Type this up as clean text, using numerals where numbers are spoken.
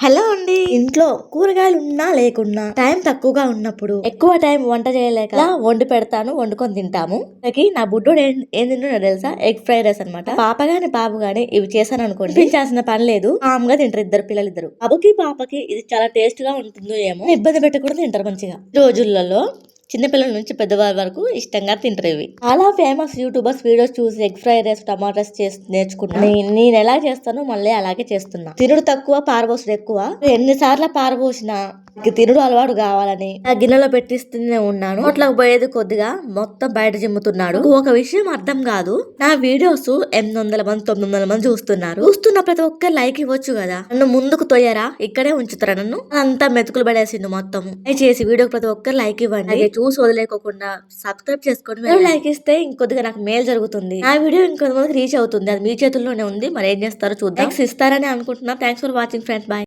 Hello అండి. ఇంట్లో కూరగాయలు ఉన్నా లేకున్నా టైం తక్కువగా ఉన్నప్పుడు ఎక్కువ టైం వంట చేయలేక వండి పెడతాను, వండుకొని తింటాము. నా బుడ్డోడు ఏం తింటున్నాడు తెలుసా? ఎగ్ ఫ్రైడ్ రైస్ అనమాట. పాప గాని బాబు గాని ఇవి చేశాను అనుకోండి, తినిపించాల్సిన పని లేదు, కామ్గా తింటారు ఇద్దరు పిల్లలు. ఇద్దరు బాబుకి పాపకి ఇది చాలా టేస్ట్ గా ఉంటుందో ఏమో, ఇబ్బంది పెట్టకుండా తింటారు మంచిగా. రోజులలో చిన్నపిల్లల నుంచి పెద్దవారి వరకు ఇష్టంగా తింటారు ఇవి. చాలా ఫేమస్ యూట్యూబర్స్ వీడియోస్ చూసి ఎగ్ ఫ్రైడ్ రైస్ టమాటాస్ చేసి నేర్చుకున్నా. నేను ఎలా చేస్తానో మళ్ళీ అలాగే చేస్తున్నా. తినుడు తక్కువ, పారబోసుడు ఎక్కువ. ఎన్నిసార్లు పారబోసినా తినుడు అలవాటు కావాలని ఆ గిన్నెలో పెట్టిస్తూనే ఉన్నాను. నోట్లోకి పోయేది కొద్దిగా మొత్తం బయట జిమ్ముతున్నాడు. ఒక విషయం అర్థం కాదు, నా వీడియోస్ 800 మంది 900 మంది చూస్తున్న ప్రతి ఒక్క లైక్ ఇవ్వచ్చు కదా, నన్ను ముందుకు తోయరా, ఇక్కడే ఉంచుతారా నన్ను? అంతా మెతుకులు పడేసిండు మొత్తం. చేసి వీడియోకి ప్రతి ఒక్కరు లైక్ ఇవ్వండి, చూసి వదిలేకోకుండా సబ్స్క్రైబ్ చేసుకోండి. లైక్ ఇస్తే ఇంకొద్దిగా నాకు మేలు జరుగుతుంది, నా వీడియో ఇంకొంతమందికి రీచ్ అవుతుంది. అది మీ చేతుల్లోనే ఉంది, మరి ఏం చేస్తారో చూద్దాం. లైక్స్ ఇస్తారని అనుకుంటున్నా. Thanks for watching friends, bye.